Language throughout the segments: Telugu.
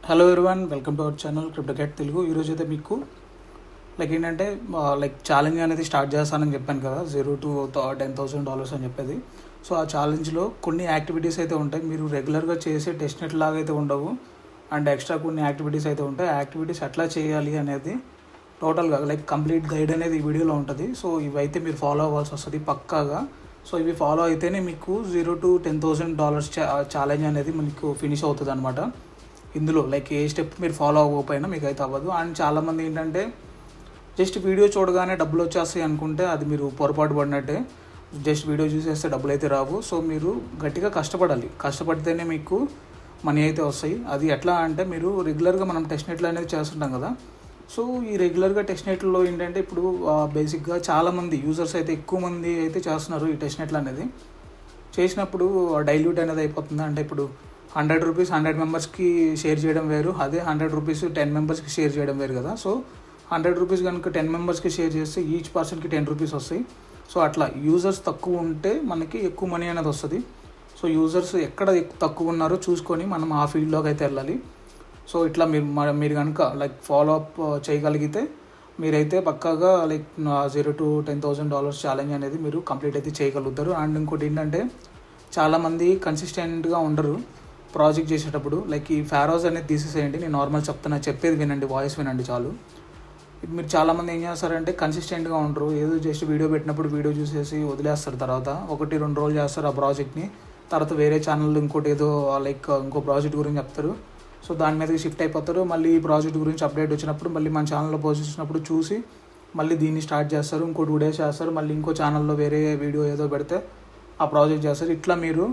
Hello everyone, welcome to our channel Cryptocat Telugu. ఈరోజు అయితే మీకు ఏంటంటే ఛాలెంజ్ అనేది స్టార్ట్ చేస్తానని చెప్పాను కదా, $0 to $10,000 అని చెప్పేది. సో ఆ ఛాలెంజ్లో కొన్ని యాక్టివిటీస్ అయితే ఉంటాయి. మీరు రెగ్యులర్గా చేసే టెస్ట్ నెట్ లాగా అయితే ఉండవు, అండ్ ఎక్స్ట్రా కొన్ని యాక్టివిటీస్ అయితే ఉంటాయి. ఆ యాక్టివిటీస్ ఎట్లా చేయాలి అనేది టోటల్గా కంప్లీట్ గైడ్ అనేది ఈ వీడియోలో ఉంటుంది. సో ఇవైతే మీరు ఫాలో అవ్వాల్సి వస్తుంది పక్కాగా. సో ఇవి ఫాలో అయితేనే మీకు $0 to $10,000 ఛాలెంజ్ అనేది మీకు ఫినిష్ అవుతుంది అనమాట. ఇందులో ఏ స్టెప్ మీరు ఫాలో అవ్వకపోయినా మీకు అయితే అవ్వదు. అండ్ చాలామంది ఏంటంటే జస్ట్ వీడియో చూడగానే డబ్బులు వచ్చేస్తాయి అనుకుంటే అది మీరు పొరపాటు పడినట్టే. జస్ట్ వీడియో చూసేస్తే డబ్బులు అయితే రావు. సో మీరు గట్టిగా కష్టపడాలి. కష్టపడితేనే మీకు మనీ అయితే వస్తాయి. అది ఎట్లా అంటే మీరు రెగ్యులర్గా మనం టెస్ట్ నెట్లు అనేది చేస్తుంటాం కదా. సో ఈ రెగ్యులర్గా టెస్ట్ నెట్లో ఏంటంటే ఇప్పుడు బేసిక్గా చాలామంది యూజర్స్ అయితే ఎక్కువ మంది అయితే చేస్తున్నారు ఈ టెస్ట్ నెట్లు అనేది. చేసినప్పుడు డైల్యూట్ అనేది అయిపోతుంది. అంటే ఇప్పుడు ₹100 100 మెంబర్స్కి షేర్ చేయడం వేరు, అదే ₹100 10 మెంబర్స్కి షేర్ చేయడం వేరు కదా. సో ₹100 కనుక 10 మెంబర్స్కి షేర్ చేస్తే ఈచ్ పర్సన్కి ₹10 వస్తాయి. సో అట్లా యూజర్స్ తక్కువ ఉంటే మనకి ఎక్కువ మనీ అనేది వస్తుంది. సో యూజర్స్ ఎక్కడ తక్కువ ఉన్నారో చూసుకొని మనం ఆ ఫీల్డ్లోకి అయితే వెళ్ళాలి. సో ఇట్లా మీరు కనుక ఫాలో అప్ చేయగలిగితే మీరైతే పక్కాగా $0 to $10,000 ఛాలెంజ్ అనేది మీరు కంప్లీట్ అయితే చేయగలుగుతారు. అండ్ ఇంకోటి ఏంటంటే చాలామంది కన్సిస్టెంట్గా ఉండరు ప్రాజెక్ట్ చేసేటప్పుడు. ఈ ఫారోస్ అనేది తీసేసేయండి. నేను నార్మల్ చెప్పేది వినండి, వాయిస్ వినండి చాలు. మీరు చాలామంది ఏం చేస్తారంటే కన్సిస్టెంట్గా ఉండరు. ఏదో జస్ట్ వీడియో పెట్టినప్పుడు వీడియో చూసేసి వదిలేస్తారు. తర్వాత 1-2 రోజులు చేస్తారు ఆ ప్రాజెక్ట్ని. తర్వాత వేరే ఛానల్ ఇంకోటి ఏదో ఇంకో ప్రాజెక్ట్ గురించి చెప్తారు. సో దాని మీదకి షిఫ్ట్ అయిపోతారు. మళ్ళీ ఈ ప్రాజెక్ట్ గురించి అప్డేట్ వచ్చినప్పుడు మళ్ళీ మన ఛానల్లో పోస్ట్ చేసినప్పుడు చూసి మళ్ళీ దీన్ని స్టార్ట్ చేస్తారు. ఇంకో 2 days చేస్తారు. మళ్ళీ ఇంకో ఛానల్లో వేరే వీడియో ఏదో పెడితే ఆ ప్రాజెక్ట్ చేస్తారు. ఇట్లా మీరు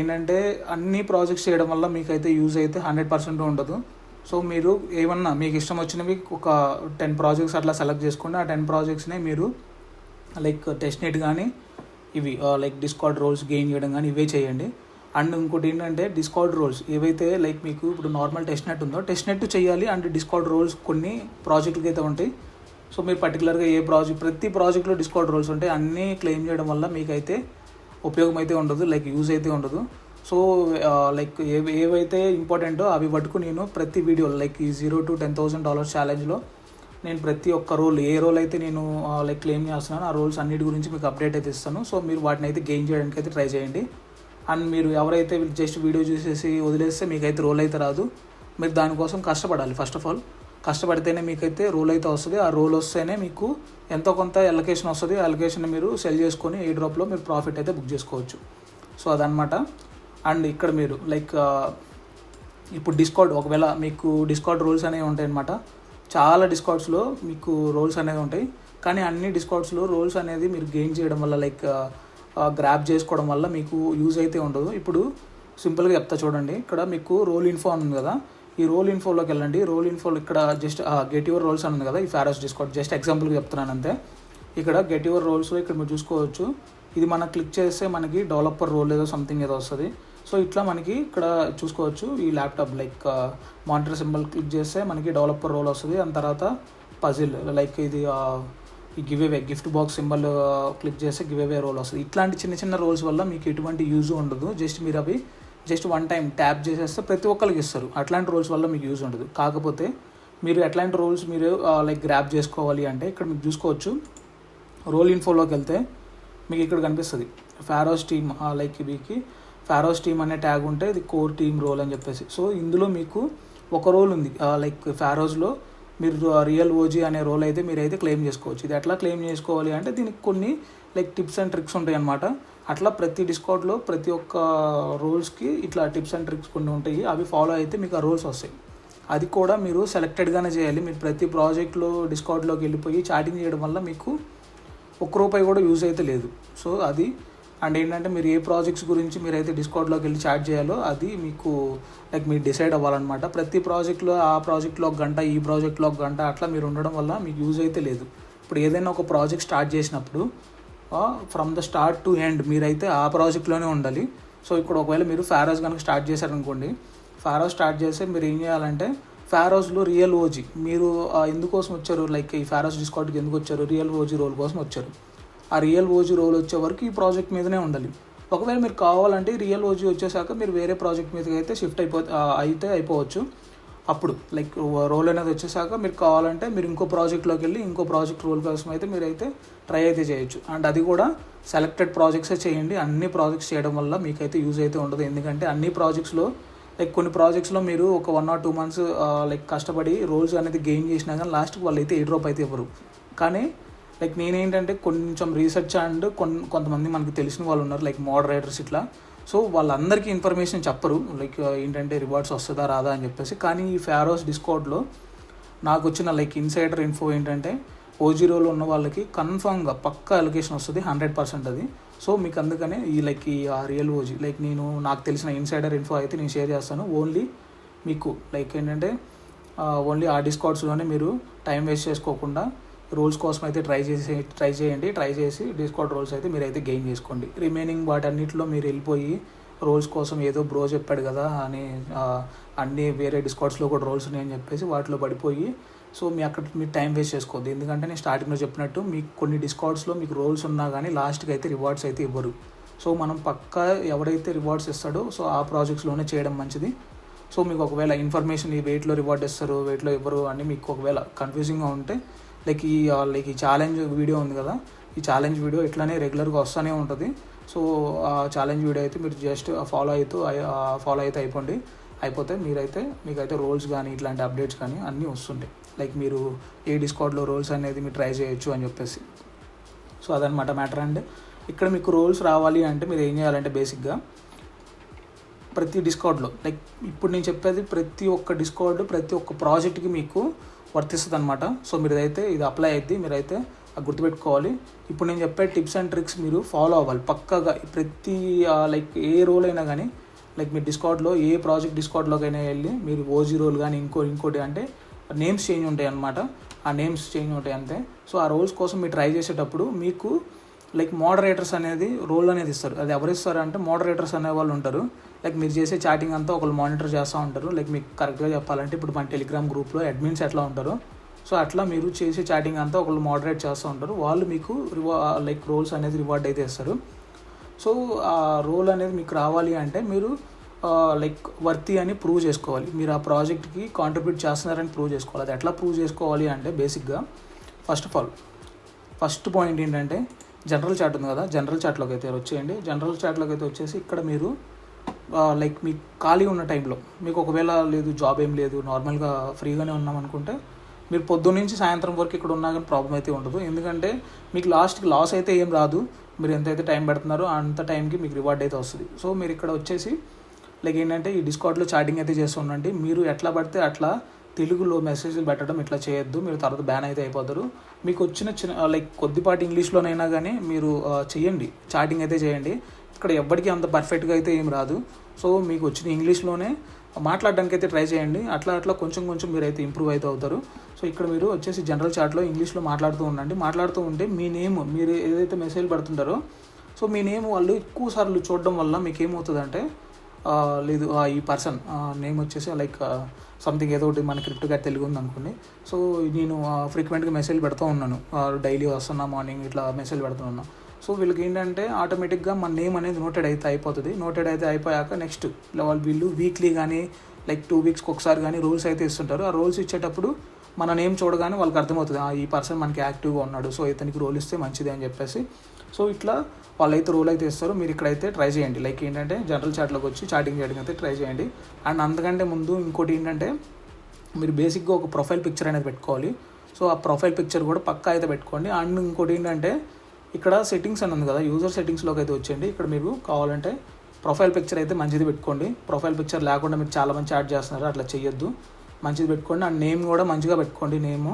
ఏంటంటే అన్ని ప్రాజెక్ట్స్ చేయడం వల్ల మీకైతే యూజ్ అయితే 100% ఉండదు. సో మీరు ఏమన్నా మీకు ఇష్టం వచ్చినవి ఒక 10 ప్రాజెక్ట్స్ అట్లా సెలెక్ట్ చేసుకోండి. ఆ 10 ప్రాజెక్ట్స్నే మీరు టెస్ట్ నెట్ కానీ ఇవి డిస్కార్డ్ రోల్స్ గెయిన్ చేయడం కానీ ఇవే చేయండి. అండ్ ఇంకోటి ఏంటంటే డిస్కార్డ్ రోల్స్ ఏవైతే మీకు ఇప్పుడు నార్మల్ టెస్ట్ నెట్ ఉందో టెస్ట్ నెట్ చేయాలి. అండ్ డిస్కార్డ్ రోల్స్ కొన్ని ప్రాజెక్టులకి అయితే ఉంటాయి. సో మీరు పర్టికులర్గా ప్రతి ప్రాజెక్ట్లో డిస్కార్డ్ రోల్స్ ఉంటాయి. అన్నీ క్లెయిమ్ చేయడం వల్ల మీకైతే ఉపయోగం అయితే ఉండదు, యూజ్ అయితే ఉండదు. సో ఏవైతే ఇంపార్టెంటో అవి పట్టుకు నేను ప్రతి వీడియో ఈ $0 to $10,000 ఛాలెంజ్లో నేను ప్రతి ఒక్క రోల్ ఏ రోల్ అయితే నేను క్లెయిమ్ చేస్తున్నాను ఆ రోల్స్ అన్నిటి గురించి మీకు అప్డేట్ అయితే ఇస్తాను. సో మీరు వాటిని అయితే గెయిన్ చేయడానికి అయితే ట్రై చేయండి. అండ్ మీరు ఎవరైతే జస్ట్ వీడియో చూసేసి వదిలేస్తే మీకైతే రోల్ అయితే రాదు. మీరు దానికోసం కష్టపడాలి. ఫస్ట్ ఆఫ్ ఆల్ కష్టపడితేనే మీకైతే రోల్ అయితే వస్తుంది. ఆ రోల్ వస్తేనే మీకు ఎంతో కొంత అలొకేషన్ వస్తుంది. ఆ అలొకేషన్ మీరు సెల్ చేసుకొని ఏ డ్రాప్లో మీరు ప్రాఫిట్ అయితే బుక్ చేసుకోవచ్చు. సో అదనమాట. అండ్ ఇక్కడ మీరు ఇప్పుడు డిస్కౌంట్ ఒకవేళ మీకు డిస్కౌంట్ రూల్స్ అనేవి ఉంటాయి అన్నమాట. చాలా డిస్కౌంట్స్లో మీకు రోల్స్ అనేవి ఉంటాయి. కానీ అన్ని డిస్కౌంట్స్లో రోల్స్ అనేది మీరు గెయిన్ చేయడం వల్ల గ్రాప్ చేసుకోవడం వల్ల మీకు యూజ్ అయితే ఉండదు. ఇప్పుడు సింపుల్గా చెప్తా చూడండి. ఇక్కడ మీకు రోల్ ఇన్ఫో అని ఉంది కదా, ఈ రోల్ ఇన్ఫోలోకి వెళ్ళండి. రోల్ ఇన్ఫోలో ఇక్కడ జస్ట్ గెట్ యువర్ రోల్స్ అని ఉంది కదా, ఈ ఫారోస్ డిస్కౌంట్ జస్ట్ ఎగ్జాంపుల్గా చెప్తున్నాను అంతే. ఇక్కడ గెట్ యువర్ రోల్స్లో ఇక్కడ మీరు చూసుకోవచ్చు. ఇది మనం క్లిక్ చేస్తే మనకి డెవలపర్ రోల్ ఏదో సంథింగ్ ఏదో వస్తుంది. సో ఇట్లా మనకి ఇక్కడ చూసుకోవచ్చు. ఈ ల్యాప్టాప్ మానిటర్ సింబల్ క్లిక్ చేస్తే మనకి డెవలపర్ రోల్ వస్తుంది. దాని తర్వాత పజిల్ ఇది ఈ give away gift box symbol click చేస్తే గివ్ అవే రోల్ వస్తుంది. ఇట్లాంటి చిన్న చిన్న రోల్స్ వల్ల మీకు ఎటువంటి యూజ్ ఉండదు. మీరు అవి జస్ట్ 1 time ట్యాప్ చేసేస్తే ప్రతి ఒక్కరికి ఇస్తారు. అట్లాంటి రోల్స్ వల్ల మీకు యూజ్ ఉండదు. కాకపోతే మీరు ఎట్లాంటి రోల్స్ మీరు గ్రాప్ చేసుకోవాలి అంటే ఇక్కడ మీకు చూసుకోవచ్చు. రోల్ ఇన్ఫోలోకి వెళ్తే మీకు ఇక్కడ కనిపిస్తుంది ఫారోస్ టీమ్. వీకి ఫారోస్ టీమ్ అనే ట్యాగ్ ఉంటే ఇది కోర్ టీమ్ రోల్ అని చెప్పేసి. సో ఇందులో మీకు ఒక రోల్ ఉంది ఫారోస్లో. మీరు రియల్ ఓజీ అనే రోల్ అయితే మీరైతే క్లెయిమ్ చేసుకోవచ్చు. ఇది ఎట్లా క్లెయిమ్ చేసుకోవాలి అంటే దీనికి కొన్ని టిప్స్ అండ్ ట్రిక్స్ ఉంటాయి అన్నమాట. అట్లా ప్రతి డిస్కౌంట్లో ప్రతి ఒక్క రోల్స్కి ఇట్లా టిప్స్ అండ్ ట్రిక్స్ కొన్ని ఉంటాయి. అవి ఫాలో అయితే మీకు ఆ రోల్స్ వస్తాయి. అది కూడా మీరు సెలెక్టెడ్గానే చేయాలి. మీరు ప్రతి ప్రాజెక్ట్లో డిస్కౌంట్లోకి వెళ్ళిపోయి చాటింగ్ చేయడం వల్ల మీకు ₹1 కూడా యూజ్ అయితే లేదు. సో అది అండ్ ఏంటంటే మీరు ఏ ప్రాజెక్ట్స్ గురించి మీరైతే డిస్కౌంట్లోకి వెళ్ళి చాట్ చేయాలో అది మీకు మీరు డిసైడ్ అవ్వాలన్నమాట. ప్రతి ప్రాజెక్ట్లో ఆ ప్రాజెక్ట్లో 1 గంట, ఈ ప్రాజెక్ట్లో 1 గంట అట్లా మీరు ఉండడం వల్ల మీకు యూజ్ అయితే లేదు. ఇప్పుడు ఏదైనా ఒక ప్రాజెక్ట్ స్టార్ట్ చేసినప్పుడు from the start to end మీరైతే ఆ ప్రాజెక్ట్లోనే ఉండాలి. సో ఇప్పుడు ఒకవేళ మీరు ఫారోస్ కనుక స్టార్ట్ చేశారనుకోండి, ఫారోస్ స్టార్ట్ చేస్తే మీరు ఏం చేయాలంటే ఫారోస్లో రియల్ ఓజీ మీరు ఎందుకోసం వచ్చారు, ఈ ఫారోస్ డిస్కౌంట్కి ఎందుకు వచ్చారు, రియల్ ఓజీ రోల్ కోసం వచ్చారు. ఆ రియల్ ఓజీ రోల్ వచ్చే వరకు ఈ ప్రాజెక్ట్ మీదనే ఉండాలి. ఒకవేళ మీరు కావాలంటే రియల్ ఓజీ వచ్చేసాక మీరు వేరే ప్రాజెక్ట్ మీదకి అయితే షిఫ్ట్ అయిపోవచ్చు. అప్పుడు లైక్ రోల్ అనేది వచ్చేసాక మీరు కావాలంటే మీరు ఇంకో ప్రాజెక్ట్లోకి వెళ్ళి ఇంకో ప్రాజెక్ట్ రోల్ కోసం అయితే మీరైతే ట్రై అయితే చేయొచ్చు. అండ్ అది కూడా సెలెక్టెడ్ ప్రాజెక్ట్సే చేయండి. అన్ని ప్రాజెక్ట్స్ చేయడం వల్ల మీకైతే యూజ్ అయితే ఉండదు. ఎందుకంటే అన్ని ప్రాజెక్ట్స్లో లైక్ కొన్ని ప్రాజెక్ట్స్లో మీరు ఒక 1 or 2 months లైక్ కష్టపడి రోల్స్ అనేది గెయిన్ చేసినా కానీ లాస్ట్కి వాళ్ళు అయితే డ్రాప్ అయితే ఇవ్వరు. కానీ లైక్ నేనేంటంటే కొంచెం రీసెర్చ్ అండ్ కొంతమంది మనకి తెలిసిన వాళ్ళు ఉన్నారు లైక్ మోడరేటర్స్ ఇట్లా. సో వాళ్ళందరికీ ఇన్ఫర్మేషన్ చెప్పరు లైక్ ఏంటంటే రివార్డ్స్ వస్తుందా రాదా అని చెప్పేసి. కానీ ఈ ఫారోస్ డిస్కౌంట్లో నాకు వచ్చిన లైక్ ఇన్సైడర్ ఇన్ఫో ఏంటంటే ఓజీరోలో ఉన్న వాళ్ళకి కన్ఫామ్గా పక్కా అలొకేషన్ వస్తుంది 100% అది. సో మీకు అందుకనే ఈ లైక్ ఈ రియల్ ఓజీ లైక్ నాకు తెలిసిన ఇన్సైడర్ ఇన్ఫో అయితే నేను షేర్ చేస్తాను. ఓన్లీ మీకు లైక్ ఏంటంటే ఓన్లీ ఆ డిస్కౌంట్స్లోనే మీరు టైం వేస్ట్ చేసుకోకుండా రోల్స్ కోసం అయితే ట్రై చేసి డిస్కౌంట్ రోల్స్ అయితే మీరైతే గెయిన్ చేసుకోండి. రిమైనింగ్ వాటన్నిటిలో మీరు వెళ్ళిపోయి రోల్స్ కోసం ఏదో బ్రో చెప్పాడు కదా అని అన్నీ వేరే డిస్కౌంట్స్లో కూడా రోల్స్ ఉన్నాయని చెప్పేసి వాటిలో పడిపోయి సో మీరు టైం వేస్ట్ చేసుకోవద్దు. ఎందుకంటే నేను స్టార్టింగ్లో చెప్పినట్టు మీకు కొన్ని డిస్కౌంట్స్లో మీకు రోల్స్ ఉన్నా కానీ లాస్ట్కి అయితే రివార్డ్స్ అయితే ఇవ్వరు. సో మనం పక్కా ఎవడైతే రివార్డ్స్ ఇస్తాడో సో ఆ ప్రాజెక్ట్స్లోనే చేయడం మంచిది. సో మీకు ఒకవేళ ఇన్ఫర్మేషన్ ఈ వెయిట్లో రివార్డ్ ఇస్తారు వెయిట్లో ఇవ్వరు అని మీకు ఒకవేళ కన్ఫ్యూజింగ్గా ఉంటే లైక్ ఈ ఛాలెంజ్ వీడియో ఉంది కదా, ఈ ఛాలెంజ్ వీడియో ఇట్లానే రెగ్యులర్గా వస్తూనే ఉంటుంది. సో ఆ ఛాలెంజ్ వీడియో అయితే మీరు జస్ట్ ఫాలో అయితే అయిపోతే మీకైతే రోల్స్ కానీ ఇట్లాంటి అప్డేట్స్ కానీ అన్నీ వస్తుంటాయి. లైక్ మీరు ఏ డిస్కౌంట్లో రోల్స్ అనేది మీరు ట్రై చేయొచ్చు అని చెప్పేసి. సో అదనమాట మ్యాటర్. అండ్ ఇక్కడ మీకు రోల్స్ రావాలి అంటే మీరు ఏం చేయాలంటే బేసిక్గా ప్రతి డిస్కౌంట్లో లైక్ ఇప్పుడు నేను చెప్పేది ప్రతి ఒక్క డిస్కౌంట్ ప్రతి ఒక్క ప్రాజెక్ట్కి మీకు వర్తిస్తుంది అనమాట. సో మీరైతే ఇది అప్లై అయ్యింది, మీరైతే గుర్తుపెట్టుకోవాలి. ఇప్పుడు నేను చెప్పే టిప్స్ అండ్ ట్రిక్స్ మీరు ఫాలో అవ్వాలి పక్కాగా. ప్రతి లైక్ ఏ రోల్ అయినా కానీ లైక్ మీరు డిస్కౌంట్లో ఏ ప్రాజెక్ట్ డిస్కౌంట్లోకైనా వెళ్ళి మీరు ఓజీ రోల్ కానీ ఇంకోటి అంటే నేమ్స్ చేంజ్ ఉంటాయి అనమాట. ఆ నేమ్స్ చేంజ్ ఉంటాయి అంతే. సో ఆ రోల్స్ కోసం మీరు ట్రై చేసేటప్పుడు మీకు లైక్ మోడరేటర్స్ అనేది రోల్ అనేది ఇస్తారు. అది ఎవరు ఇస్తారు అంటే మోడరేటర్స్ అనే వాళ్ళు ఉంటారు. లైక్ మీరు చేసే చాటింగ్ అంతా ఒకళ్ళు మానిటర్ చేస్తూ ఉంటారు. లైక్ మీకు కరెక్ట్గా చెప్పాలంటే ఇప్పుడు మన టెలిగ్రామ్ గ్రూప్లో అడ్మిన్స్ ఎట్లా ఉంటారో సో అట్లా మీరు చేసే చాటింగ్ అంతా ఒకళ్ళు మోడరేట్ చేస్తూ ఉంటారు. వాళ్ళు మీకు లైక్ రోల్స్ అనేది రివార్డ్ అయితే ఇస్తారు. సో ఆ రోల్ అనేది మీకు రావాలి అంటే మీరు లైక్ వర్తి అని ప్రూవ్ చేసుకోవాలి. మీరు ఆ ప్రాజెక్ట్కి కాంట్రిబ్యూట్ చేస్తున్నారని ప్రూవ్ చేసుకోవాలి. అది ఎట్లా ప్రూవ్ చేసుకోవాలి అంటే బేసిక్గా ఫస్ట్ పాయింట్ ఏంటంటే జనరల్ చాట్ ఉంది కదా, జనరల్ చాట్లోకి అయితే వచ్చేయండి. జనరల్ చాట్లోకి అయితే వచ్చేసి ఇక్కడ మీరు లైక్ మీకు ఖాళీ ఉన్న టైంలో మీకు ఒకవేళ లేదు జాబ్ ఏం లేదు నార్మల్గా ఫ్రీగానే ఉన్నాం అనుకుంటే మీరు పొద్దున్న నుంచి సాయంత్రం వరకు ఇక్కడ ఉన్నా కానీ ప్రాబ్లం అయితే ఉండదు. ఎందుకంటే మీకు లాస్ట్కి లాస్ అయితే ఏం రాదు. మీరు ఎంతైతే టైం పెడుతున్నారో అంత టైంకి మీకు రివార్డ్ అయితే వస్తుంది. సో మీరు ఇక్కడ వచ్చేసి లైక్ ఏంటంటే ఈ డిస్కౌంట్లో చాటింగ్ అయితే చేస్తుండండి. మీరు ఎట్లా పడితే అట్లా తెలుగులో మెసేజ్లు పెట్టడం ఇట్లా చేయొద్దు, మీరు తర్వాత బ్యాన్ అయితే అయిపోతారు. మీకు వచ్చిన లైక్ కొద్దిపాటి ఇంగ్లీష్లోనైనా కానీ మీరు చేయండి, చాటింగ్ అయితే చేయండి. ఇక్కడ ఎవ్వడికి అంత పర్ఫెక్ట్గా అయితే ఏం రాదు. సో మీకు వచ్చిన ఇంగ్లీష్లోనే మాట్లాడడానికి అయితే ట్రై చేయండి. అట్లా కొంచెం మీరైతే ఇంప్రూవ్ అయితే అవుతారు. సో ఇక్కడ మీరు వచ్చేసి జనరల్ చాట్లో ఇంగ్లీష్లో మాట్లాడుతూ ఉండండి. మాట్లాడుతూ ఉంటే మీ నేమ్ మీరు ఏదైతే మెసేజ్ పెడుతుంటారో సో మీ నేమ్ వాళ్ళు ఎక్కువ సార్లు చూడడం వల్ల మీకు ఏమవుతుందంటే లేదు ఈ పర్సన్ నేమ్ వచ్చేసి లైక్ సంథింగ్ ఏదో ఒకటి మన క్రిప్టోగా తెలుగు ఉంది అనుకోండి. సో నేను ఫ్రీక్వెంట్గా మెసేజ్ పెడుతూ ఉన్నాను, డైలీ వస్తున్నా మార్నింగ్ ఇట్లా మెసేజ్ పెడుతున్నాను. సో వీళ్ళకి ఏంటంటే ఆటోమేటిక్గా మన నేమ్ అనేది నోటెడ్ అయితే అయిపోతుంది. నోటెడ్ అయితే అయిపోయాక నెక్స్ట్ వీళ్ళు వీక్లీ కానీ లైక్ 2 weeks ఒకసారి కానీ రూల్స్ అయితే ఇస్తుంటారు. ఆ రూల్స్ ఇచ్చేటప్పుడు మన నేమ్ చూడగానే వాళ్ళకి అర్థమవుతుంది ఈ పర్సన్ మనకి యాక్టివ్గా ఉన్నాడు, సో ఇతనికి రోల్ ఇస్తే మంచిది అని చెప్పేసి. సో ఇట్లా వాళ్ళైతే రోల్ అయితే ఇస్తారు. మీరు ఇక్కడైతే ట్రై చేయండి. లైక్ ఏంటంటే జనరల్ చాట్లోకి వచ్చి చాటింగ్ చేయడం అయితే ట్రై చేయండి. అండ్ అంతకంటే ముందు ఇంకోటి ఏంటంటే మీరు బేసిక్గా ఒక ప్రొఫైల్ పిక్చర్ అనేది పెట్టుకోవాలి. సో ఆ ప్రొఫైల్ పిక్చర్ కూడా పక్కా అయితే పెట్టుకోండి. అండ్ ఇంకోటి ఏంటంటే ఇక్కడ సెట్టింగ్స్ అని ఉంది కదా, యూజర్ సెట్టింగ్స్లోకి అయితే వచ్చేయండి. ఇక్కడ మీరు కావాలంటే ప్రొఫైల్ పిక్చర్ అయితే మంచిది పెట్టుకోండి. ప్రొఫైల్ పిక్చర్ లేకుండా మీరు చాలామంది చాట్ చేస్తున్నారు, అట్లా చేయొద్దు, మంచిది పెట్టుకోండి. అండ్ నేమ్ కూడా మంచిగా పెట్టుకోండి. నేమ్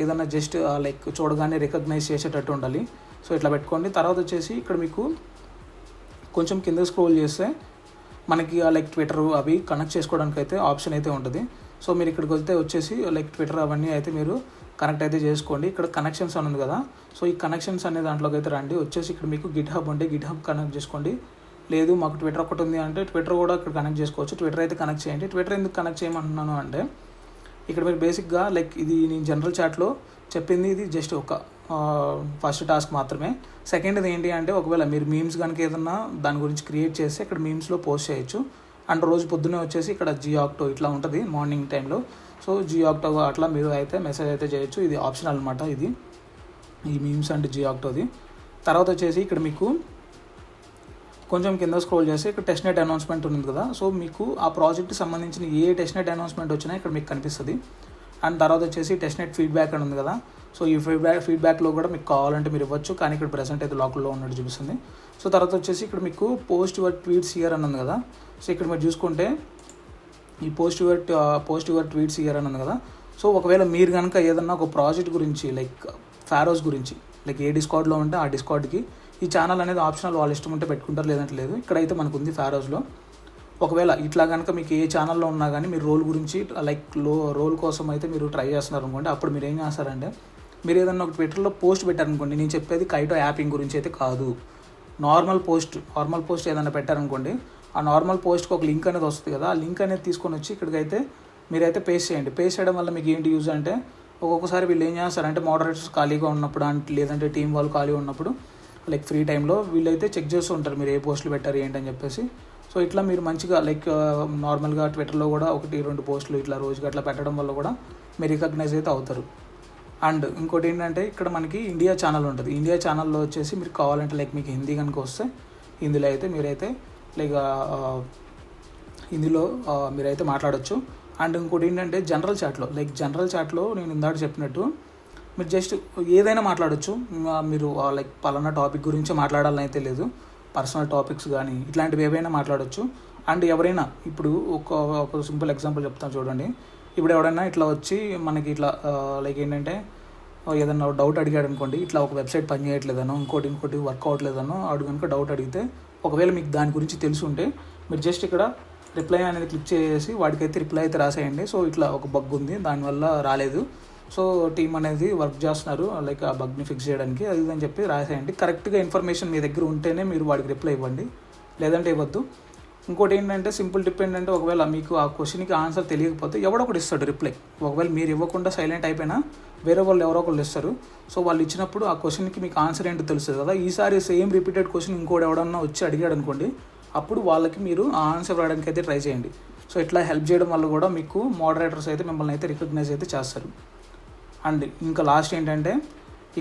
ఏదన్నా జస్ట్ లైక్ చూడగానే రికగ్నైజ్ చేసేటట్టు ఉండాలి. సో ఇట్లా పెట్టుకోండి. తర్వాత వచ్చేసి ఇక్కడ మీకు కొంచెం కింద స్క్రోల్ చేస్తే మనకి లైక్ ట్విట్టర్ అవి కనెక్ట్ చేసుకోవడానికి అయితే ఆప్షన్ అయితే ఉంటుంది. సో మీరు ఇక్కడికి వెళ్తే వచ్చేసి లైక్ ట్విట్టర్ అవన్నీ అయితే మీరు కనెక్ట్ అయితే చేసుకోండి. ఇక్కడ కనెక్షన్స్ అని ఉంది కదా, సో ఈ కనెక్షన్స్ అనే దాంట్లోకి అయితే రండి. వచ్చేసి ఇక్కడ మీకు గిట్హబ్ ఉంటే గిట్హబ్ కనెక్ట్ చేసుకోండి. లేదు మాకు ట్విట్టర్ ఒకటి ఉంది అంటే ట్విట్టర్ కూడా ఇక్కడ కనెక్ట్ చేసుకోవచ్చు. ట్విట్టర్ అయితే కనెక్ట్ చేయండి. ట్విట్టర్ ఎందుకు కనెక్ట్ చేయమంటున్నాను అంటే ఇక్కడ మీరు బేసిక్గా లైక్ ఇది నేను జనరల్ చాట్లో చెప్పింది ఇది జస్ట్ ఒక ఫస్ట్ టాస్క్ మాత్రమే. సెకండ్ది ఏంటి అంటే ఒకవేళ మీరు మీమ్స్ కనుక ఏదన్నా దాని గురించి క్రియేట్ చేస్తే ఇక్కడ మీమ్స్లో పోస్ట్ చేయొచ్చు. అండ్ రోజు పొద్దున్నే వచ్చేసి ఇక్కడ జియాక్టో ఇట్లా ఉంటుంది మార్నింగ్ టైంలో. సో జియోక్టో అట్లా మీరు అయితే మెసేజ్ అయితే చేయొచ్చు. ఇది ఆప్షనల్ అనమాట, ఇది ఈ మీమ్స్ అండ్ జియోక్టోది. తర్వాత వచ్చేసి ఇక్కడ మీకు కొంచెం కింద స్క్రోల్ చేస్తే ఇక్కడ టెస్ట్నెట్ అనౌన్స్మెంట్ ఉంది కదా, సో మీకు ఆ ప్రాజెక్ట్కి సంబంధించిన ఏ టెస్ట్నెట్ అనౌన్స్మెంట్ వచ్చినా ఇక్కడ మీకు కనిపిస్తుంది. అండ్ తర్వాత వచ్చేసి టెస్ట్నెట్ ఫీడ్బ్యాక్ అని ఉంది కదా, సో ఈ ఫీడ్బ్యాక్లో కూడా మీకు కావాలంటే మీరు ఇవ్వచ్చు, కానీ ఇక్కడ ప్రెసెంట్ అయితే లాక్లో ఉన్నట్టు చూపిస్తుంది. సో తర్వాత వచ్చేసి ఇక్కడ మీకు పోస్ట్ యువర్ ట్వీట్స్ హియర్ అని ఉంది కదా, సో ఇక్కడ మీరు చూసుకుంటే ఈ పోస్ట్ యువర్ ట్వీట్స్ హియర్ అని ఉంది కదా. సో ఒకవేళ మీరు కనుక ఏదన్నా ఒక ప్రాజెక్ట్ గురించి లైక్ ఫారోస్ గురించి లైక్ ఏ డిస్కార్డ్లో ఉంటే ఆ డిస్కార్డ్కి ఈ ఛానల్ అనేది ఆప్షనల్, వాళ్ళు ఇష్టం ఉంటే పెట్టుకుంటారు, లేదంటే లేదు. ఇక్కడైతే మనకు ఉంది ఫారోస్లో. ఒకవేళ ఇట్లా కనుక మీకు ఏ ఛానల్లో ఉన్నా కానీ మీరు రోల్ గురించి లైక్ రోల్ కోసం అయితే మీరు ట్రై చేస్తున్నారు అనుకోండి, అప్పుడు మీరు ఏం చేస్తారంటే మీరు ఏదన్నా ఒక ట్విట్టర్లో పోస్ట్ పెట్టారనుకోండి, నేను చెప్పేది కైటో యాపింగ్ గురించి అయితే కాదు, నార్మల్ పోస్ట్ ఏదైనా పెట్టారనుకోండి, ఆ నార్మల్ పోస్ట్కి ఒక లింక్ అనేది వస్తుంది కదా, ఆ లింక్ అనేది తీసుకొని వచ్చి ఇక్కడికైతే మీరైతే పేస్ట్ చేయండి. పేస్ట్ చేయడం వల్ల మీకు ఏంటి యూజ్ అంటే ఒక్కొక్కసారి వీళ్ళు ఏం చేస్తారంటే మోడరేటర్స్ ఖాళీగా ఉన్నప్పుడు లేదంటే టీం వాళ్ళు ఖాళీగా ఉన్నప్పుడు లైక్ ఫ్రీ టైంలో వీళ్ళైతే చెక్ చేస్తూ ఉంటారు మీరు ఏ పోస్టులు పెట్టారు ఏంటని చెప్పేసి. సో ఇట్లా మీరు మంచిగా లైక్ నార్మల్గా ట్విట్టర్లో కూడా 1-2 పోస్టులు ఇట్లా రోజుకి అట్లా పెట్టడం వల్ల కూడా మీరు రికగ్నైజ్ అయితే అవుతారు. అండ్ ఇంకోటి ఏంటంటే ఇక్కడ మనకి ఇండియా ఛానల్ ఉంటుంది. ఇండియా ఛానల్లో వచ్చేసి మీరు కావాలంటే లైక్ మీకు హిందీ కనుక వస్తే హిందీలో అయితే మీరైతే లైక్ హిందీలో మీరైతే మాట్లాడచ్చు. అండ్ ఇంకోటి ఏంటంటే జనరల్ చాట్లో నేను ఇందాక చెప్పినట్టు మీరు జస్ట్ ఏదైనా మాట్లాడచ్చు. మీరు లైక్ పలానా టాపిక్ గురించి మాట్లాడాలని అయితే లేదు, పర్సనల్ టాపిక్స్ కానీ ఇట్లాంటివి ఏవైనా మాట్లాడచ్చు. అండ్ ఎవరైనా ఇప్పుడు ఒక సింపుల్ ఎగ్జాంపుల్ చెప్తాను చూడండి. ఇప్పుడు ఎవరైనా ఇట్లా వచ్చి మనకి ఇట్లా లైక్ ఏంటంటే ఏదన్నా డౌట్ అడిగాడు అనుకోండి, ఇట్లా ఒక వెబ్సైట్ పని చేయట్లేదనో ఇంకోటి వర్క్ అవ్వట్లేదనో ఆడు కనుక డౌట్ అడిగితే, ఒకవేళ మీకు దాని గురించి తెలుసుంటే మీరు జస్ట్ ఇక్కడ రిప్లై అనేది క్లిక్ చేసి వాడికైతే రిప్లై అయితే రాసేయండి. సో ఇట్లా ఒక బగ్ ఉంది, దానివల్ల రాలేదు, సో టీం అనేది వర్క్ చేస్తున్నారు లైక్ ఆ బగ్ని ఫిక్స్ చేయడానికి, అది అని చెప్పి రాసేయండి. కరెక్ట్గా ఇన్ఫర్మేషన్ మీ దగ్గర ఉంటేనే మీరు వాడికి రిప్లై ఇవ్వండి, లేదంటే ఇవ్వద్దు. ఇంకోటి ఏంటంటే సింపుల్ టిప్ ఏంటంటే ఒకవేళ మీకు ఆ క్వశ్చన్కి ఆన్సర్ తెలియకపోతే ఎవడో ఒకటి ఇస్తాడు రిప్లై. ఒకవేళ మీరు ఇవ్వకుండా సైలెంట్ అయిపోయినా వేరే వాళ్ళు ఎవరో ఒకళ్ళు ఇస్తారు. సో వాళ్ళు ఇచ్చినప్పుడు ఆ క్వశ్చన్కి మీకు ఆన్సర్ ఏంటో తెలుస్తుంది కదా. ఈసారి సేమ్ రిపీటెడ్ క్వశ్చన్ ఇంకోటి ఎవడన్నా వచ్చి అడిగాడు అనుకోండి, అప్పుడు వాళ్ళకి మీరు ఆ ఆన్సర్ రావడానికి అయితే ట్రై చేయండి. సో ఇట్లా హెల్ప్ చేయడం వల్ల కూడా మీకు మోడరేటర్స్ అయితే మిమ్మల్ని అయితే రికగ్నైజ్ అయితే చేస్తారు. అండ్ ఇంకా లాస్ట్ ఏంటంటే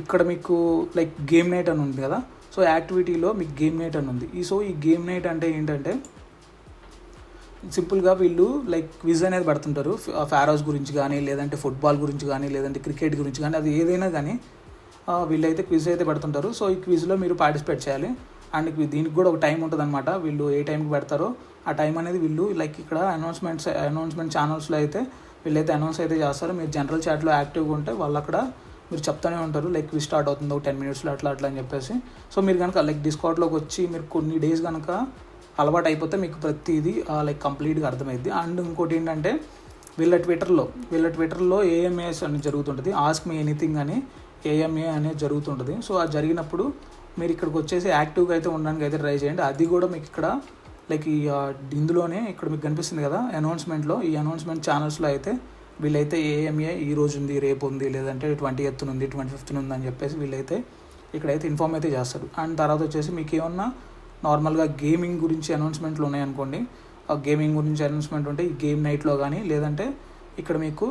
ఇక్కడ మీకు లైక్ గేమ్ నైట్ అని ఉంది కదా, సో యాక్టివిటీలో మీకు గేమ్ నైట్ అని ఉంది. ఈ గేమ్ నైట్ అంటే ఏంటంటే సింపుల్గా వీళ్ళు లైక్ క్విజ్ అనేది పెడుతుంటారు ఫారోస్ గురించి కానీ, లేదంటే ఫుట్బాల్ గురించి కానీ, లేదంటే క్రికెట్ గురించి కానీ, అది ఏదైనా కానీ వీళ్ళైతే క్విజ్ అయితే పెడుతుంటారు. సో ఈ క్విజ్లో మీరు పార్టిసిపేట్ చేయాలి. అండ్ దీనికి కూడా ఒక టైం ఉంటుంది అనమాట. వీళ్ళు ఏ టైంకి పెడతారో ఆ టైం అనేది వీళ్ళు లైక్ ఇక్కడ అనౌన్స్మెంట్ ఛానల్స్లో అయితే వీళ్ళైతే అనౌన్స్ అయితే చేస్తారు. మీరు జనరల్ చాట్లో యాక్టివ్గా ఉంటే వాళ్ళు అక్కడ మీరు చెప్తూనే ఉంటారు లైక్ క్విజ్ స్టార్ట్ అవుతుంది 10 minutesలో అట్లా అని చెప్పేసి. సో మీరు కనుక లైక్ డిస్కార్డ్లోకి వచ్చి మీరు కొన్ని డేస్ కనుక అలవాటు అయిపోతే మీకు ప్రతిదీ లైక్ కంప్లీట్గా అర్థమైద్ది. అండ్ ఇంకోటి ఏంటంటే వీళ్ళ ట్విట్టర్లో ఏఎంఏస్ అనేది జరుగుతుంటుంది, ఆస్క్ మీ ఎనీథింగ్ అని ఏఎంఏ అనేది జరుగుతుంటుంది. సో అది జరిగినప్పుడు మీరు ఇక్కడికి వచ్చేసి యాక్టివ్గా అయితే ఉండడానికి అయితే ట్రై చేయండి. అది కూడా మీకు ఇక్కడ లైక్ ఇందులోనే ఇక్కడ మీకు కనిపిస్తుంది కదా అనౌన్స్మెంట్లో, ఈ అనౌన్స్మెంట్ ఛానల్స్లో అయితే వీళ్ళైతే ఏఎంఏ ఈ రోజు ఉంది, రేపు ఉంది, లేదంటే 20th ఉంది, 25th ఉంది అని చెప్పేసి వీళ్ళైతే ఇక్కడైతే ఇన్ఫార్మ్ అయితే చేస్తారు. అండ్ తర్వాత వచ్చేసి మీకు ఏమన్నా నార్మల్గా గేమింగ్ గురించి అనౌన్స్మెంట్లు ఉన్నాయనుకోండి, ఆ గేమింగ్ గురించి అనౌన్స్మెంట్ ఉంటే ఈ గేమ్ నైట్లో కానీ, లేదంటే ఇక్కడ మీకు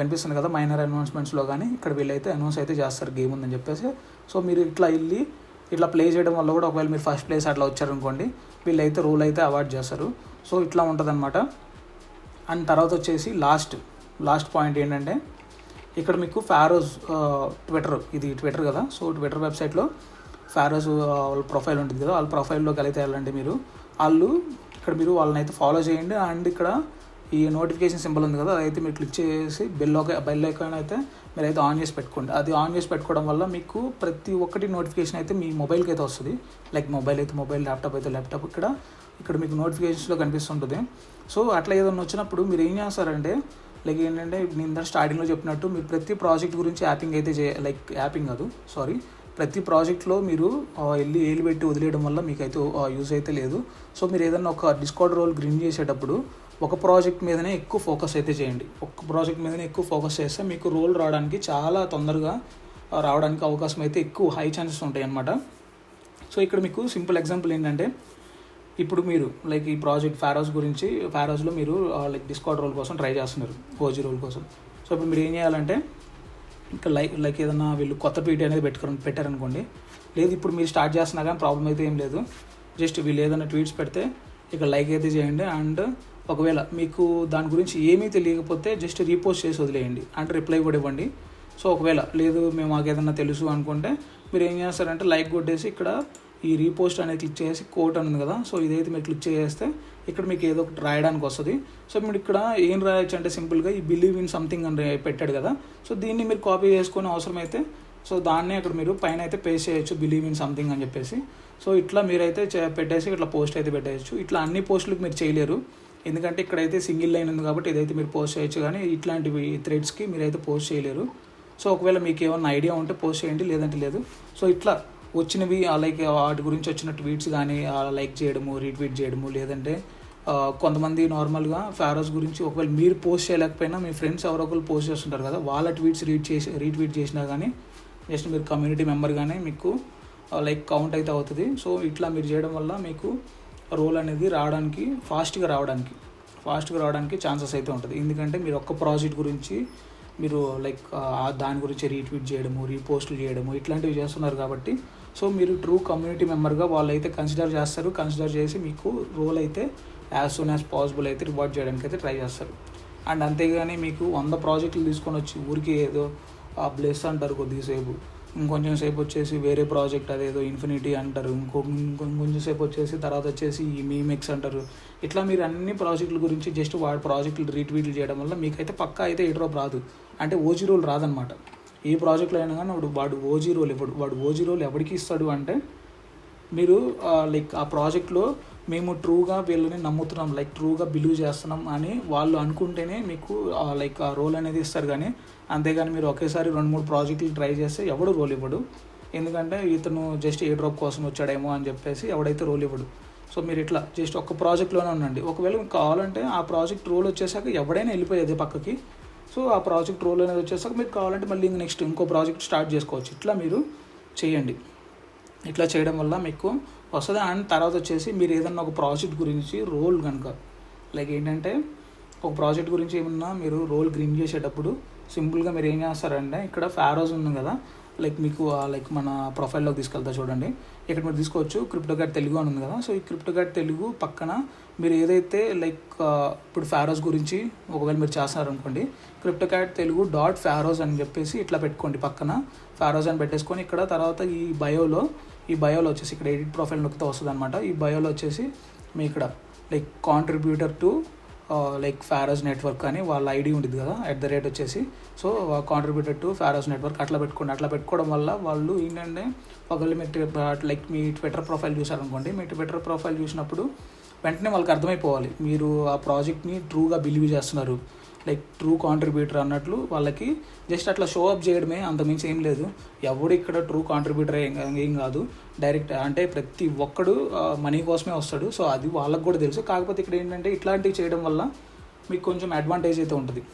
కనిపిస్తుంది కదా మైనర్ అనౌన్స్మెంట్స్లో కానీ ఇక్కడ వీళ్ళైతే అనౌన్స్ అయితే చేస్తారు గేమ్ ఉందని చెప్పేసి. సో మీరు ఇట్లా ప్లే చేయడం వల్ల కూడా ఒకవేళ మీరు ఫస్ట్ ప్లేస్ అట్లా వచ్చారనుకోండి, వీళ్ళైతే రోల్ అయితే అవార్డ్ చేస్తారు. సో ఇట్లా ఉంటుంది అనమాట. అండ్ తర్వాత వచ్చేసి లాస్ట్ పాయింట్ ఏంటంటే ఇక్కడ మీకు ఫారోస్ ఇది ట్విట్టర్ కదా, సో ట్విట్టర్ వెబ్సైట్లో ఫారోస్ వాళ్ళ ప్రొఫైల్ ఉంటుంది కదా, వాళ్ళ ప్రొఫైల్లోకి అయితే వెళ్ళండి మీరు. మీరు వాళ్ళని అయితే ఫాలో చేయండి. అండ్ ఇక్కడ ఈ నోటిఫికేషన్ సింబల్ ఉంది కదా, అదైతే మీరు క్లిక్ చేసి బెల్ ఐకాన్ అయితే మీరైతే ఆన్ చేసి పెట్టుకోండి. అది ఆన్ చేసి పెట్టుకోవడం వల్ల మీకు ప్రతి ఒక్కటి నోటిఫికేషన్ అయితే మీ మొబైల్కి అయితే వస్తుంది. లైక్ మొబైల్ అయితే మొబైల్, ల్యాప్టాప్ అయితే ల్యాప్టాప్, ఇక్కడ మీకు నోటిఫికేషన్స్లో కనిపిస్తుంటుంది. సో అట్లా ఏదైనా వచ్చినప్పుడు మీరు ఏం చేస్తారంటే లైక్ ఏంటంటే నేను స్టార్టింగ్లో చెప్పినట్టు మీరు ప్రతి ప్రాజెక్ట్ గురించి ప్రతి ప్రాజెక్ట్లో మీరు ఏలు పెట్టి వదిలేయడం వల్ల మీకైతే యూజ్ అయితే లేదు. సో మీరు ఏదైనా ఒక డిస్కార్డ్ రోల్ గ్రీన్ చేసేటప్పుడు ఒక ప్రాజెక్ట్ మీదనే ఎక్కువ ఫోకస్ అయితే చేయండి. ఎక్కువ ఫోకస్ చేస్తే మీకు రోల్ రావడానికి చాలా తొందరగా రావడానికి అవకాశం అయితే ఎక్కువ హై ఛాన్సెస్ ఉంటాయి అన్నమాట. సో ఇక్కడ మీకు సింపుల్ ఎగ్జాంపుల్ ఏంటంటే ఇప్పుడు మీరు లైక్ ఈ ప్రాజెక్ట్ ఫారోస్లో మీరు లైక్ డిస్కార్డ్ రోల్ కోసం ట్రై చేస్తున్నారు, ఓజీ రోల్ కోసం. సో ఇప్పుడు మీరు ఏం చేయాలంటే ఇంకా లైక్ ఏదన్నా వీళ్ళు కొత్త పీటీ అనేది పెట్టారనుకోండి, లేదు ఇప్పుడు మీరు స్టార్ట్ చేస్తున్నా కానీ ప్రాబ్లం అయితే ఏం లేదు. జస్ట్ వీళ్ళు ఏదైనా ట్వీట్స్ పెడితే ఇక లైక్ అయితే చేయండి. అండ్ ఒకవేళ మీకు దాని గురించి ఏమీ తెలియకపోతే జస్ట్ రీపోస్ట్ చేసి వదిలేయండి, అంటే రిప్లై కూడా ఇవ్వండి. సో ఒకవేళ లేదు మేము మాకు ఏదన్నా తెలుసు అనుకుంటే మీరు ఏం చేస్తారంటే లైక్ కొట్టేసి ఇక్కడ ఈ రీపోస్ట్ అనేది క్లిక్ చేసి కోట్ అని ఉంది కదా, సో ఇదైతే మీరు క్లిక్ చేస్తే ఇక్కడ మీకు ఏదో ఒకటి రాయడానికి వస్తుంది. సో మీరు ఇక్కడ ఏం రాయొచ్చు అంటే సింపుల్గా ఈ బిలీవ్ ఇన్ సంథింగ్ అని పెట్టాడు కదా, సో దీన్ని మీరు కాపీ చేసుకొని అవసరమైతే సో దాన్ని అక్కడ మీరు పైన అయితే పేస్ట్ చేయొచ్చు, బిలీవ్ ఇన్ సంథింగ్ అని చెప్పేసి. సో ఇట్లా మీరైతే పెట్టేసి ఇట్లా పోస్ట్ అయితే పెట్టేయచ్చు. ఇట్లా అన్ని పోస్టులకు మీరు చేయలేరు, ఎందుకంటే ఇక్కడైతే సింగిల్ లైన్ ఉంది కాబట్టి ఇదైతే మీరు పోస్ట్ చేయొచ్చు, కానీ ఇట్లాంటివి థ్రెడ్స్కి మీరైతే పోస్ట్ చేయలేరు. సో ఒకవేళ మీకు ఏమన్నా ఐడియా ఉంటే పోస్ట్ చేయండి, లేదంటే లేదు. సో ఇట్లా వచ్చినవి లైక్ వాటి గురించి వచ్చిన ట్వీట్స్ కానీ లైక్ చేయడము, రీట్వీట్ చేయడము, లేదంటే కొంతమంది నార్మల్గా ఫారోస్ గురించి ఒకవేళ మీరు పోస్ట్ చేయలేకపోయినా మీ ఫ్రెండ్స్ ఎవరో ఒకరు పోస్ట్ చేస్తుంటారు కదా, వాళ్ళ ట్వీట్స్ రీట్వీట్ చేసినా కానీ జస్ట్ మీరు కమ్యూనిటీ మెంబర్గానే మీకు లైక్ కౌంట్ అయితే అవుతుంది. సో ఇట్లా మీరు చేయడం వల్ల మీకు రోల్ అనేది ఫాస్ట్గా రావడానికి ఛాన్సెస్ అయితే ఉంటుంది. ఎందుకంటే మీరు ఒక్క ప్రాజెక్ట్ గురించి మీరు లైక్ దాని గురించి రీట్వీట్ చేయడము, రీపోస్టులు చేయడము ఇట్లాంటివి చేస్తున్నారు కాబట్టి సో మీరు ట్రూ కమ్యూనిటీ మెంబర్గా వాళ్ళు అయితే కన్సిడర్ చేసి మీకు రోల్ అయితే యాజ్ సూన్ యాజ్ పాసిబుల్ అయితే రివార్డ్ చేయడానికి అయితే ట్రై చేస్తారు. అండ్ అంతేగాని మీకు 100 ప్రాజెక్టులు తీసుకొని వచ్చి ఊరికి ఏదో బ్లెస్ అంటారు కొద్దిసేపు, ఇంకొంచెం సేపు వచ్చేసి వేరే ప్రాజెక్ట్ అదేదో ఇన్ఫినిటీ అంటారు, ఇంకొంచెం సేపు వచ్చేసి తర్వాత వచ్చేసి ఈ మీమెక్స్ అంటారు. ఇట్లా మీరు అన్ని ప్రాజెక్టుల గురించి జస్ట్ వాడి ప్రాజెక్టులు రీట్వీట్లు చేయడం వల్ల మీకైతే పక్కా అయితే ఏ డ్రాప్ రాదు, అంటే ఓజీ రోల్ రాదనమాట. ఏ ప్రాజెక్ట్లో అయినా కానీ వాడు ఓజీ రోల్ ఇవ్వడు. వాడు ఓజీ రోల్ ఎవరికి ఇస్తాడు అంటే మీరు లైక్ ఆ ప్రాజెక్ట్లో మేము ట్రూగా వీళ్ళని నమ్ముతున్నాం, లైక్ ట్రూగా బిలీవ్ చేస్తున్నాం అని వాళ్ళు అనుకుంటేనే మీకు లైక్ ఆ రోల్ అనేది ఇస్తారు. కానీ అంతేగాని మీరు ఒకేసారి 2-3 ప్రాజెక్టులు ట్రై చేస్తే ఎవడు రోల్ ఇవ్వడు, ఎందుకంటే ఇతను జస్ట్ ఏ డ్రాప్ కోసం వచ్చాడేమో అని చెప్పేసి ఎవడైతే రోల్ ఇవ్వడు. సో మీరు ఇట్లా జస్ట్ ఒక్క ప్రాజెక్ట్లోనే ఉండండి. ఒకవేళ మీకు కావాలంటే ఆ ప్రాజెక్ట్ రోల్ వచ్చేసాక ఎవడైనా వెళ్ళిపోయేది పక్కకి. సో ఆ ప్రాజెక్ట్ రోల్ అనేది వచ్చేసాక మీకు కావాలంటే మళ్ళీ నెక్స్ట్ ఇంకో ప్రాజెక్ట్ స్టార్ట్ చేసుకోవచ్చు. ఇట్లా మీరు చేయండి. ఇట్లా చేయడం వల్ల మీకు వస్తుంది. అండ్ తర్వాత వచ్చేసి మీరు ఏదన్నా ఒక ప్రాజెక్ట్ గురించి రోల్ కనుక లైక్ ఏంటంటే ఒక ప్రాజెక్ట్ గురించి ఏమన్నా మీరు రోల్ గ్రీన్ చేసేటప్పుడు సింపుల్గా మీరు ఏం చేస్తారంటే ఇక్కడ ఫారోస్ ఉంది కదా, లైక్ మీకు లైక్ మన ప్రొఫైల్లోకి తీసుకెళ్తా చూడండి. ఇక్కడ మీరు తీసుకోవచ్చు క్రిప్టోగాట్ తెలుగు అని ఉంది కదా, సో ఈ క్రిప్టోగాట్ తెలుగు పక్కన మీరు ఏదైతే లైక్ ఇప్పుడు ఫారోస్ గురించి ఒకవేళ మీరు చేస్తున్నారనుకోండి, క్రిప్టోగాట్ తెలుగు .ఫారోస్ అని చెప్పేసి ఇట్లా పెట్టుకోండి. పక్కన ఫారోస్ అని పెట్టేసుకొని ఇక్కడ తర్వాత ఈ బయోలో వచ్చేసి ఇక్కడ ఎడిట్ ప్రొఫైల్ నొక్కితే వస్తుంది అనమాట. ఈ బయోలో వచ్చేసి మీ ఇక్కడ like contributor to like Pharaoh's network అని వాళ్ళ ఐడి ఉంటుంది కదా @ వచ్చేసి, so contributor to Pharos network అట్లా పెట్టుకోండి. అట్లా పెట్టుకోవడం వల్ల వాళ్ళు ఏంటంటే ఒకవేళ మీరు లైక్ మీ ట్విట్టర్ ప్రొఫైల్ చూసారనుకోండి, మీ ట్విట్టర్ ప్రొఫైల్ చూసినప్పుడు వెంటనే వాళ్ళకి అర్థమైపోవాలి మీరు ఆ ప్రాజెక్ట్ని ట్రూగా బిలీవ్ చేస్తున్నారు, లైక్ ట్రూ కాంట్రిబ్యూటర్ అన్నట్లు వాళ్ళకి జస్ట్ అట్లా షో అప్ చేయడమే, అంతమించి ఏం లేదు. ఎవడు ఇక్కడ ట్రూ కాంట్రిబ్యూటర్ ఏం కాదు, డైరెక్ట్ అంటే ప్రతి ఒక్కడు మనీ కోసమే వస్తాడు. సో అది వాళ్ళకి కూడా తెలుసు. కాకపోతే ఇక్కడ ఏంటంటే ఇట్లాంటివి చేయడం వల్ల మీకు కొంచెం అడ్వాంటేజ్ అయితే ఉంటుంది.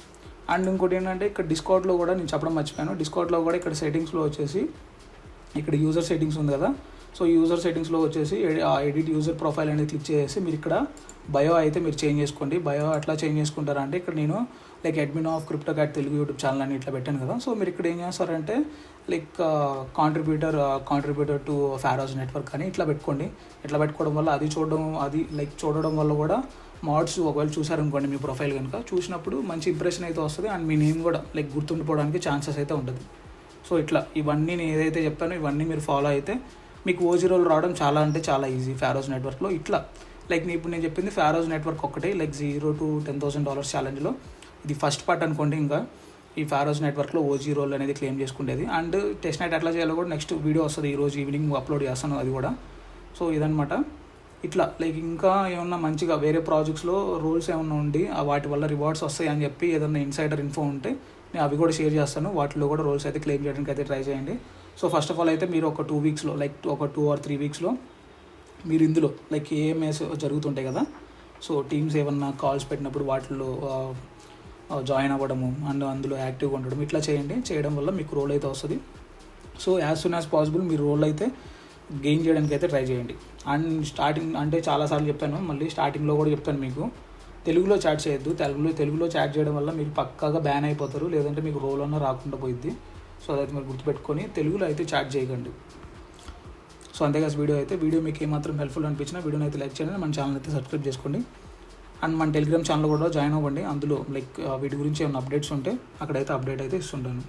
అండ్ ఇంకోటి ఏంటంటే ఇక్కడ డిస్కౌంట్లో కూడా నేను చెప్పడం మర్చిపోయాను, డిస్కౌంట్లో కూడా ఇక్కడ సెట్టింగ్స్లో వచ్చేసి ఇక్కడ యూజర్ సెట్టింగ్స్ ఉంది కదా, సో యూజర్ సెట్టింగ్స్లో వచ్చేసి ఎడిట్ యూజర్ ప్రొఫైల్ అనేది క్లిక్ చేసి మీరు ఇక్కడ బయో అయితే మీరు చేంజ్ చేసుకోండి. బయో ఎట్లా చేంజ్ చేసుకుంటారా అంటే ఇక్కడ నేను like admin of Cryptocat Telugu YouTube channel అని ఇట్లా పెట్టాను కదా, సో మీరు ఇక్కడ ఏం చేస్తారంటే like contributor to Pharos network అని ఇట్లా పెట్టుకోండి. ఇట్లా పెట్టుకోవడం వల్ల అది చూడడం వల్ల కూడా మాడ్స్ ఒకవేళ చూసారనుకోండి మీ ప్రొఫైల్ కనుక చూసినప్పుడు మంచి ఇంప్రెషన్ అయితే వస్తుంది. అండ్ మీ నేమ్ కూడా లైక్ గుర్తుండిపోవడానికి ఛాన్సెస్ అయితే ఉంటుంది. సో ఇట్లా ఇవన్నీ నేను ఏదైతే చెప్పానో ఇవన్నీ మీరు ఫాలో అయితే మీకు ఓజీ రోల్ రావడం చాలా అంటే చాలా ఈజీ ఫారోస్ నెట్వర్క్లో. ఇట్లా లైక్ ఇప్పుడు నేను చెప్పింది ఫారోస్ నెట్వర్క్ ఒకటే, లైక్ $0 to $10,000 ఛాలెంజ్లో ఇది ఫస్ట్ పార్ట్ అనుకోండి. ఇంకా ఈ ఫారోస్ నెట్వర్క్లో ఓజీ రోల్ అనేది క్లెయిమ్ చేసుకునేది. అండ్ టెస్ట్ నైట్ ఎట్లా చేయాలో కూడా నెక్స్ట్ వీడియో వస్తుంది, ఈరోజు ఈవినింగ్ అప్లోడ్ చేస్తాను అది కూడా. సో ఇదనమాట. ఇట్లా లైక్ ఇంకా ఏమన్నా మంచిగా వేరే ప్రాజెక్ట్స్లో రోల్స్ ఏమన్నా ఉండి వాటి వల్ల రివార్డ్స్ వస్తాయి అని చెప్పి ఏదన్నా ఇన్సైడర్ ఇన్ఫో ఉంటే నేను అవి కూడా షేర్ చేస్తాను. వాటిలో కూడా రోల్స్ అయితే క్లెయిమ్ చేయడానికి అయితే ట్రై చేయండి. సో ఫస్ట్ ఆఫ్ ఆల్ అయితే మీరు ఒక 2 వీక్స్లో లైక్ ఒక 2 or 3 వీక్స్లో మీరు ఇందులో లైక్ ఏఎంఎస్ జరుగుతుంటాయి కదా, సో టీమ్స్ ఏమన్నా కాల్స్ పెట్టినప్పుడు వాటిల్లో జాయిన్ అవ్వడము అండ్ అందులో యాక్టివ్గా ఉండడం ఇట్లా చేయండి. చేయడం వల్ల మీకు రోల్ అయితే వస్తుంది. So as soon as possible మీరు రోల్ అయితే గెయిన్ చేయడానికి అయితే ట్రై చేయండి. అండ్ స్టార్టింగ్ అంటే చాలాసార్లు చెప్పాను, మళ్ళీ స్టార్టింగ్లో కూడా చెప్తాను మీకు, తెలుగులో చాట్ చేయొద్దు. తెలుగులో చాట్ చేయడం వల్ల మీరు పక్కాగా బ్యాన్ అయిపోతారు, లేదంటే మీకు రోల్ అన్న రాకుండా పోయిద్ది. సో అదైతే మీరు గుర్తుపెట్టుకొని తెలుగులో అయితే చాట్ చేయకండి. సో అంతేగా వీడియో మీకు ఏమాత్రం హెల్ప్ఫుల్ అనిపించినా వీడియోని అయితే లైక్ చేయండి, మన ఛానల్ అయితే సబ్స్క్రైబ్ చేసుకోండి. అండ్ మన టెలిగ్రామ్ ఛానల్ కూడా జాయిన్ అవ్వండి. అందులో వీటి గురించి ఏమైనా అప్డేట్స్ ఉంటే అక్కడైతే అప్డేట్ అయితే ఇస్తుంటాను.